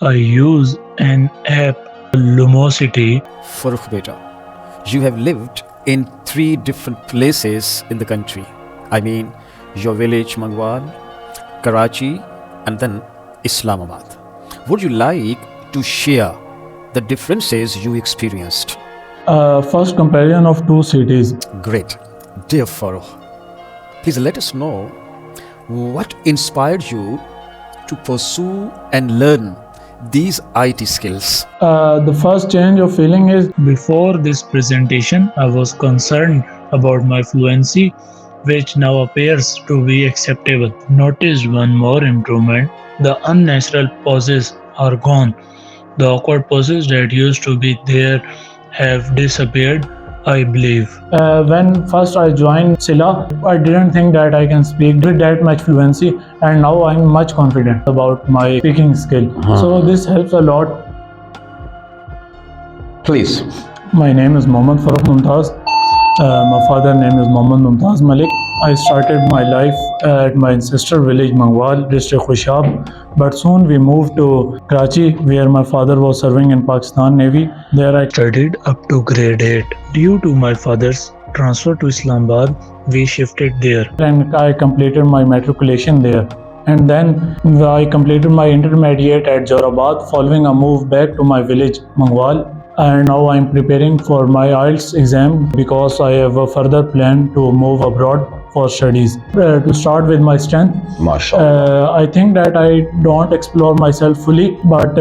I use an app, Lumosity. Farrukh beta, you have lived in three different places in the country. I mean, your village Mangwal, Karachi, and then Islamabad. Would you like to share the differences you experienced? First comparison of two cities. Great. Dear Farrukh, please let us know what inspired you to pursue and learn these IT skills. The first change of feeling is Before this presentation, I was concerned about my fluency, which now appears to be acceptable. Notice one more improvement. The unnatural pauses are gone. The awkward pauses that used to be there have disappeared, I believe. when first I joined SILAH, I didn't think that I can speak with that much fluency, and now I'm much confident about my speaking skill. So this helps a lot. Please. My name is Mohammad Farrukh Mumtaz. My father name is Mohammad Mumtaz Malik. I started my life at my sister village Mangwal, district Khushab, but soon we moved to Karachi, where my father was serving in Pakistan Navy. There I Studied up to grade 8. Due to my father's transfer to Islamabad, we shifted there. and I completed my matriculation there. And then I completed my intermediate at Jorabad, following a move back to my village Mangwal. And now I'm preparing for my Ielts exam because I have a further plan to move abroad for studies. To start with my strength, MashaAllah. I think that I don't explore myself fully, but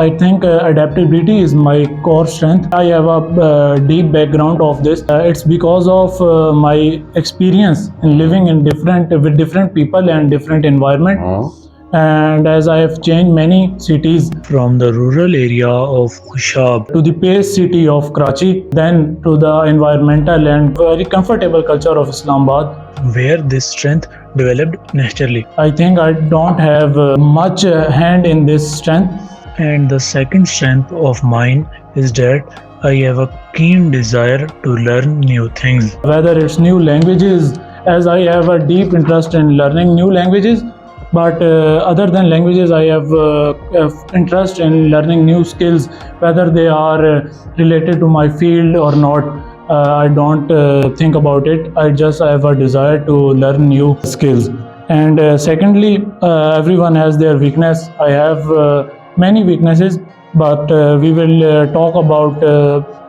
I think adaptability is my core strength. I have a deep background of this. It's because of my experience in living in with different people and different environment. And as I have changed many cities, From the rural area of Khushab, to the pace city of Karachi, then to the environmental and very comfortable culture of Islamabad, where this strength developed naturally. I think I don't have much hand in this strength. And the second strength of mine is that I have a keen desire to learn new things. Whether it's new languages, as I have a deep interest in learning new languages, but other than languages, I have interest in learning new skills, whether they are related to my field or not. I don't think about it. I just have a desire to learn new skills. And secondly, everyone has their weakness. I have many weaknesses, but we will talk about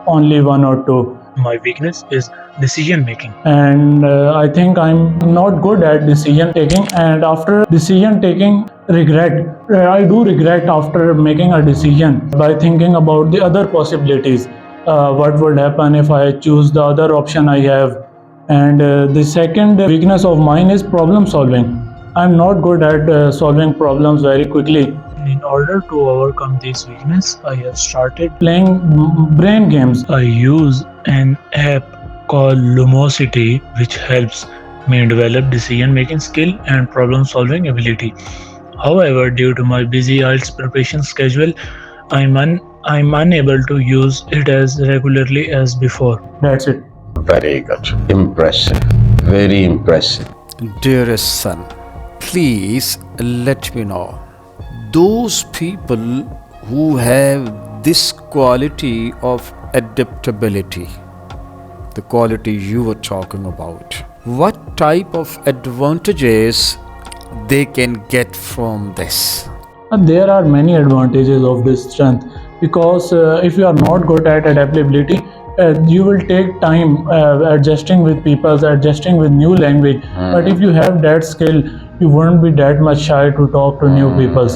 only one or two. My weakness is decision making. And I think I'm not good at decision taking, and after decision taking, regret. I do regret after making a decision by thinking about the other possibilities. What would happen if I choose the other option I have? And the second weakness of mine is problem solving. I'm not good at solving problems very quickly. In order to overcome this weakness, I have started. Playing brain games. I use an app called Lumosity, which helps me develop decision making skill and problem solving ability. However, due to my busy IELTS preparation schedule, I'm unable to use it as regularly as before. That's it. Very good. Impressive. Very impressive. Dearest son, please let me know those people who have this quality of adaptability, the quality you were talking about, what type of advantages they can get from this? There are many advantages of this strength, because if you are not good at adaptability, you will take time adjusting with people, adjusting with new language. But if you have that skill, you won't be that much shy to talk to new people.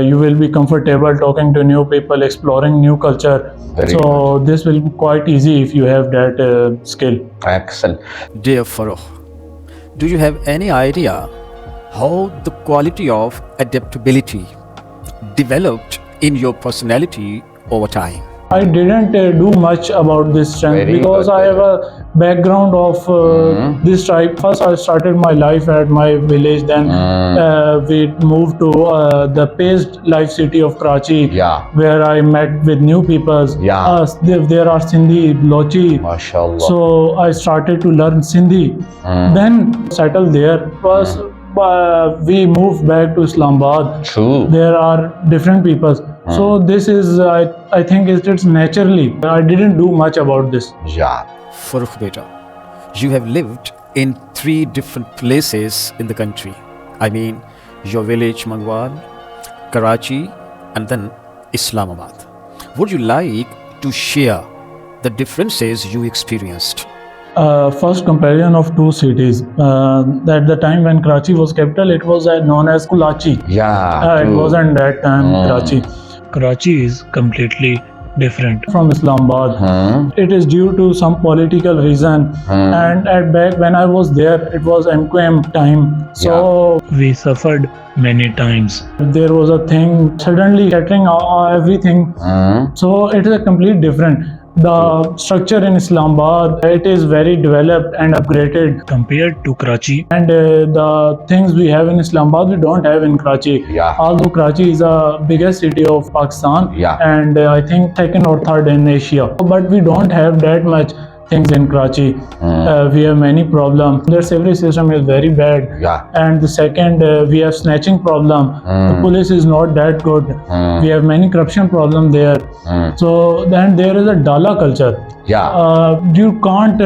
You will be comfortable talking to new people, exploring new culture. Very so this will be quite easy if you have that skill. Excellent. Dear Farrukh, do you have any idea how the quality of adaptability developed in your personality over time? I didn't do much about this strength Very because good, I very have a background of this type. First, I started my life at my village. Then we moved to the paced life city of Karachi, Yeah. where I met with new peoples. Yeah. There are Sindhi, Lochi. MashaAllah. So I started to learn Sindhi. Then settled there. Was we moved back to Islamabad. True. There are different people. So this is, I think it's naturally. I didn't do much about this. Yeah. Farrukh beta, you have lived in 3 different places in the country. I mean, your village Mangwal, Karachi, and then Islamabad. Would you like to share the differences you experienced? First comparison of 2 cities. At the time when Karachi was capital, it was known as Kulachi. Yeah. It true. wasn't that time Karachi. Karachi is completely different. From Islamabad. It is due to some political reason. And at back when I was there, it was MQM time. So We suffered many times. there was a thing suddenly scattering everything. So it is a complete different. The structure in Islamabad, it is very developed and upgraded. Compared to Karachi, And the things we have in Islamabad, we don't have in Karachi. Yeah. Although Karachi is the biggest city of Pakistan, Yeah. and I think second or third in Asia. But we don't have that much things in Karachi. We have many problems. Their safety system is very bad. Yeah. And the second, we have snatching problem. The police is not that good. We have many corruption problem there. So then there is a Dala culture. Yeah. You can't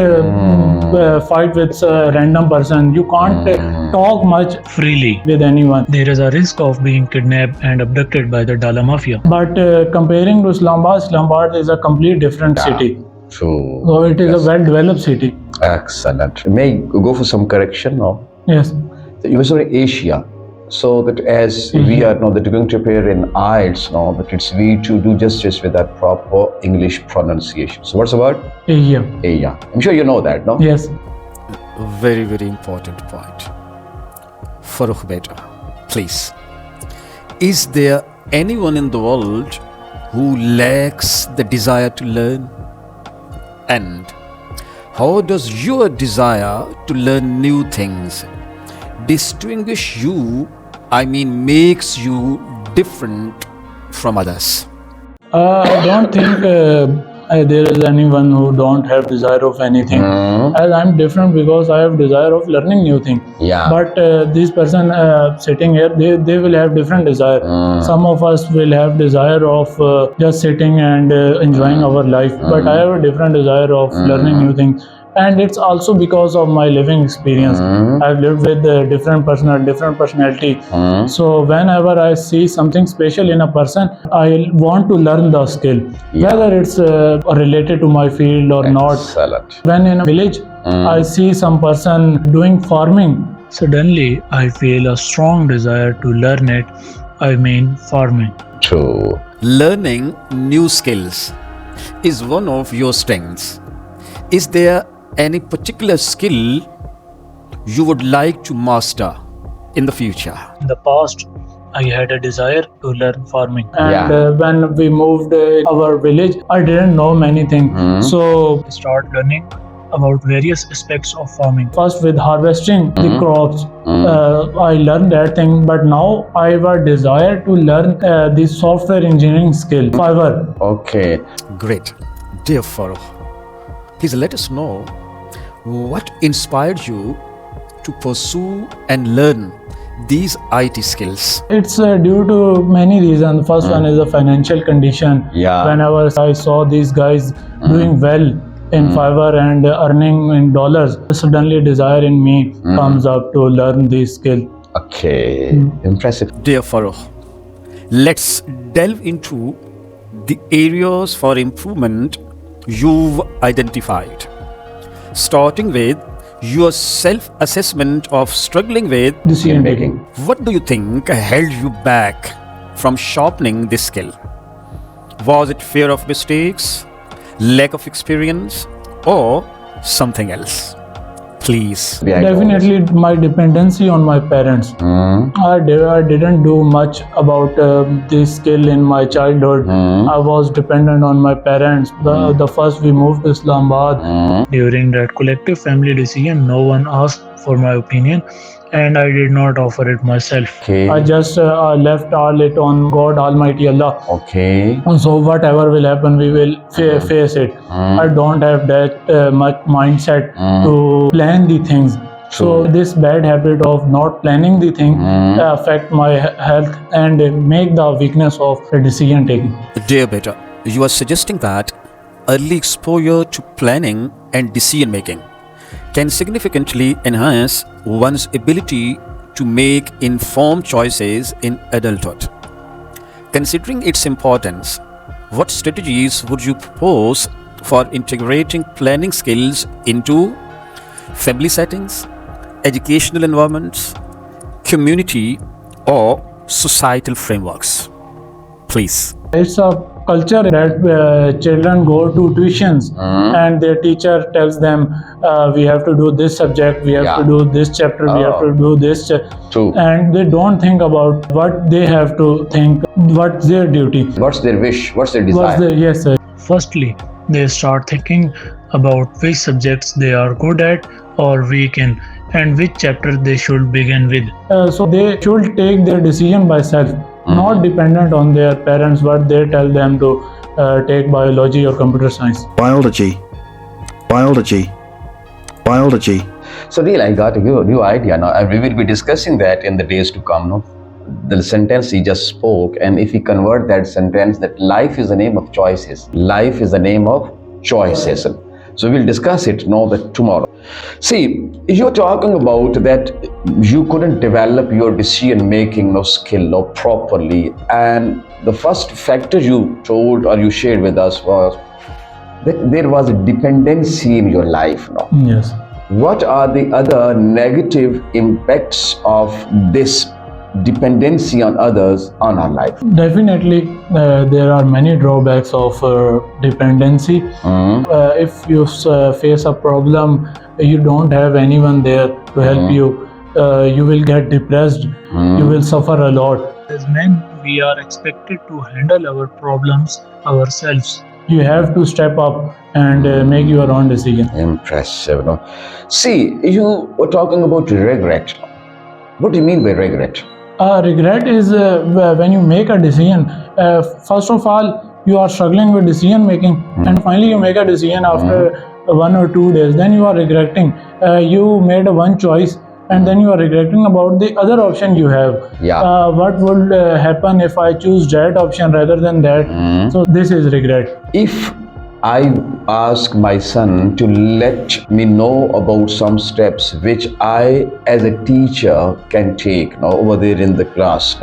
fight with a random person. You can't talk much freely. with anyone. There is a risk of being kidnapped and abducted by the Dala Mafia. But comparing to Islamabad, Islamabad is a complete different city. True. So it is a well-developed city. Excellent. May I go for some correction now? Yes. You were saying Asia. So that as we are now that you're going to appear in Ielts now, that it's we to do justice with that proper English pronunciation. So what's the word? Asia. Asia. I'm sure you know that, no? Yes. Very, very important point. Farrukh beta, please. Is there anyone in the world who lacks the desire to learn? And how does your desire to learn new things distinguish you, makes you different from others? I don't think there is anyone who don't have desire of anything. As I'm different because I have desire of learning new thing. Yeah. But this person sitting here, they will have different desire. Some of us will have desire of just sitting and enjoying our life. But I have a different desire of learning new things. And it's also because of my living experience. I've lived with different personality. So whenever I see something special in a person, I want to learn the skill, whether it's related to my field or not. Excellent. When in a village, I see some person doing farming. Suddenly, I feel a strong desire to learn it. Farming. True. Learning new skills is one of your strengths. Is there any particular skill you would like to master in the future? In the past, I had a desire to learn farming. And when we moved our village, I didn't know many things. So I started learning about various aspects of farming. first with harvesting the crops, I learned that thing. But now I have a desire to learn the software engineering skill, Fiverr. Okay. Great. Dear Farrukh, please let us know what inspired you to pursue and learn these IT skills. It's due to many reasons. First one is the financial condition. Yeah. Whenever I saw these guys doing well in Fiverr and earning in dollars, suddenly desire in me comes up to learn this skill. Okay. Impressive. Dear Farrukh, let's delve into the areas for improvement you've identified, starting with your self-assessment of struggling with Decision making. what do you think held you back from sharpening this skill? Was it fear of mistakes, lack of experience, or something else? Please. Definitely my dependency on my parents. I didn't do much about this skill in my childhood. I was dependent on my parents. The first we moved to Islamabad. During that collective family decision, no one asked for my opinion, and I did not offer it myself. Okay. I just left all it on God Almighty Allah. Okay. So whatever will happen, we will face it. I don't have that much mindset to plan the things. So this bad habit of not planning the thing affect my health and make the weakness of the decision taking. Dear beta, you are suggesting that early exposure to planning and decision making can significantly enhance one's ability to make informed choices in adulthood. Considering its importance, what strategies would you propose for integrating planning skills into family settings, educational environments, community, or societal frameworks? Please. It's a culture that children go to tuitions and their teacher tells them we have to do this subject, we have to do this chapter, we have to do this, and they don't think about what they have to think, what's their duty, What's their wish? What's their desire? what's their, yes sir. Firstly, they start thinking about which subjects they are good at or weak in, and which chapter they should begin with. So they should take their decision by self, not dependent on their parents what they tell them to take biology or computer science. Biology. So, Neil, I got a new idea now, and we will be discussing that in the days to come. No, the sentence he just spoke, and if we convert that sentence, that life is the name of choices. Life is the name of choices. So we'll discuss it that tomorrow. See, you're talking about that you couldn't develop your decision making skill properly, and the first factor you told or you shared with us was that there was a dependency in your life. Yes. What are the other negative impacts of this dependency on others on our life? Definitely, there are many drawbacks of dependency. If you face a problem, you don't have anyone there to help you. You will get depressed. You will suffer a lot. As men, we are expected to handle our problems ourselves. You have to step up and make your own decision. Impressive. See, you were talking about regret. What do you mean by regret? Regret is when you make a decision. First of all, you are struggling with decision making, and finally you make a decision after 1 or 2 days. Then you are regretting. You made one choice, and then you are regretting about the other option you have. What would happen if I choose that option rather than that? So this is regret. If I ask my son to let me know about some steps which I as a teacher can take over there in the class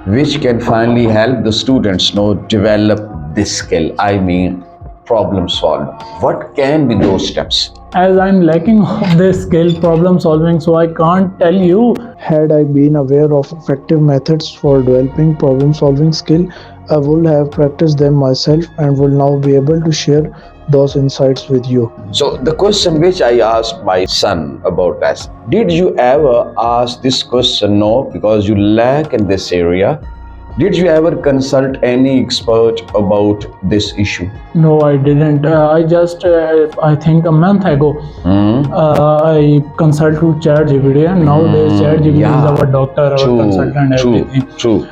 which can finally help the students develop this skill, I mean problem solve. What can be those steps? As I'm lacking of this skill problem solving, so I can't tell you. Had I been aware of effective methods for developing problem solving skill, I would have practiced them myself and will now be able to share those insights with you. So the question which I asked my son about that, did you ever ask this question? No, because you lack in this area. Did you ever consult any expert about this issue? No, I didn't. I just, I think a month ago, I consulted to ChatGPT, and nowadays ChatGPT is our doctor, our consultant, everything. True.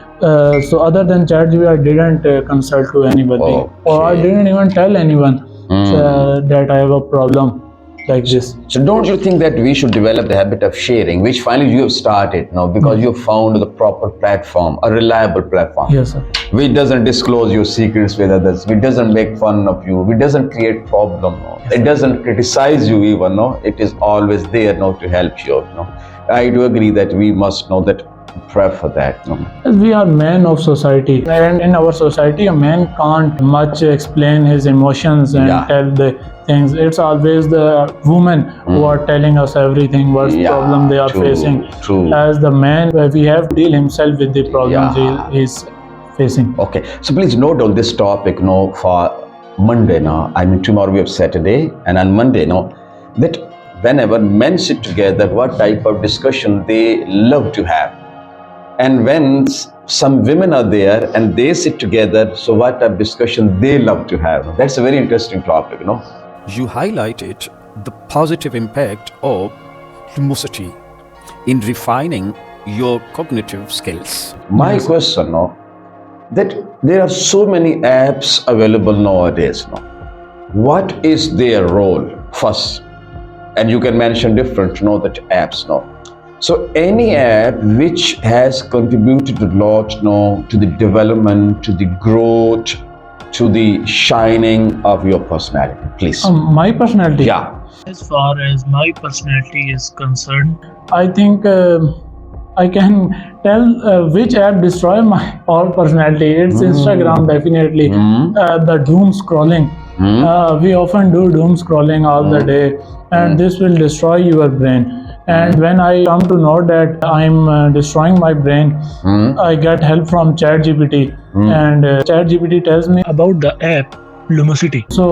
So other than ChatGPT, I didn't consult to anybody, or I didn't even tell anyone that I have a problem like this. So don't you think that we should develop the habit of sharing, which finally you have started now because you have found the proper platform, a reliable platform. Yes, sir. Which doesn't disclose your secrets with others, which doesn't make fun of you, which doesn't create problem. It doesn't criticize you even. It is always there to help you. I do agree that we must know that prefer that. We are men of society, and in our society a man can't much explain his emotions and tell the things. It's always the women who are telling us everything, what problem they are facing. As the man, we have to deal himself with the problems he is facing. Okay, so please note down this topic for Monday now. I mean tomorrow we have Saturday, and on Monday that whenever men sit together, what type of discussion they love to have. And when some women are there and they sit together, so what type of discussion they love to have. That's a very interesting topic, You highlighted the positive impact of lumosity in refining your cognitive skills. My question, that there are so many apps available nowadays. What is their role first? and you can mention different, that apps, So any app which has contributed a lot, to the development, to the growth, to the shining of your personality, please. My personality. Yeah. As far as my personality is concerned, I think I can tell which app destroy my all personality. It's Instagram, definitely. The doom scrolling. We often do doom scrolling all the day, and this will destroy your brain. And when I come to know that I'm destroying my brain, I get help from ChatGPT, and ChatGPT tells me about the app Lumosity. so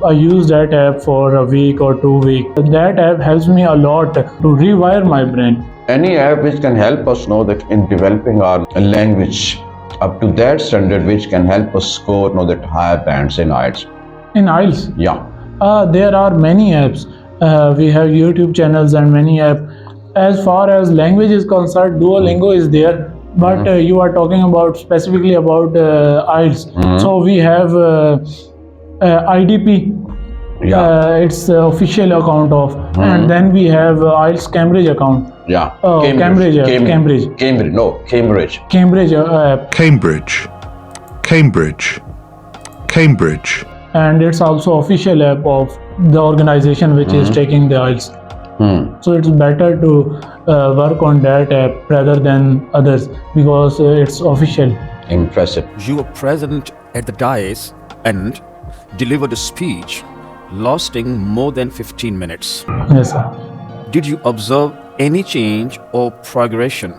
I use that app for a week or 2 weeks. That app helps me a lot to rewire my brain. Any app which can help us know that in developing our language up to that standard which can help us score that higher bands in IELTS. In IELTS, Yeah. there are many apps. We have YouTube channels and many apps. As far as language is concerned, Duolingo is there, but you are talking about specifically about IELTS. So we have IDP. It's the official account of, and then we have IELTS Cambridge account. Yeah. Oh, Cambridge app. Cambridge. Cambridge app. Cambridge. And it's also official app of the organization which is taking the IELTS. So it's better to work on that app rather than others because it's official. Impressive. You were present at the dais and delivered a speech lasting more than 15 minutes. Yes, sir. Did you observe any change or progression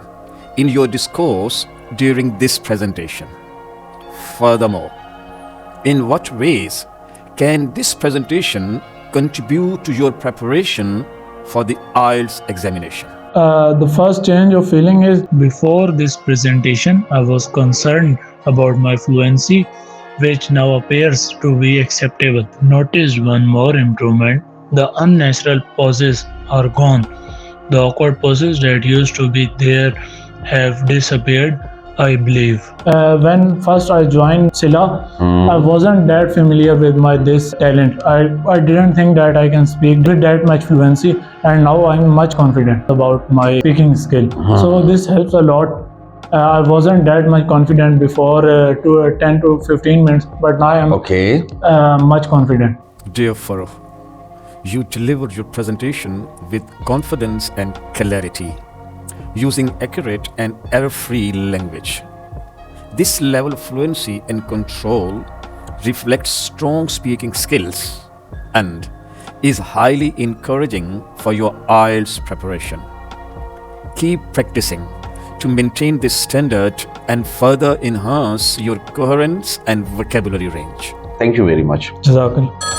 in your discourse during this presentation? Furthermore, in what ways can this presentation contribute to your preparation for the IELTS examination? The first change of feeling is Before this presentation, I was concerned about my fluency, which now appears to be acceptable. Notice one more improvement. The unnatural pauses are gone. The awkward pauses that used to be there have disappeared, I believe. when first I joined SILAH, I wasn't that familiar with this talent. I didn't think that I can speak with that much fluency, and now I'm much confident about my speaking skill. So this helps a lot. I wasn't that much confident before 10 to 15 minutes, but now I'm much confident. Dear Farrukh, you delivered your presentation with confidence and clarity, using accurate and error-free language. This level of fluency and control reflects strong speaking skills and is highly encouraging for your IELTS preparation. Keep practicing to maintain this standard and further enhance your coherence and vocabulary range. Thank you very much. Jazakallah.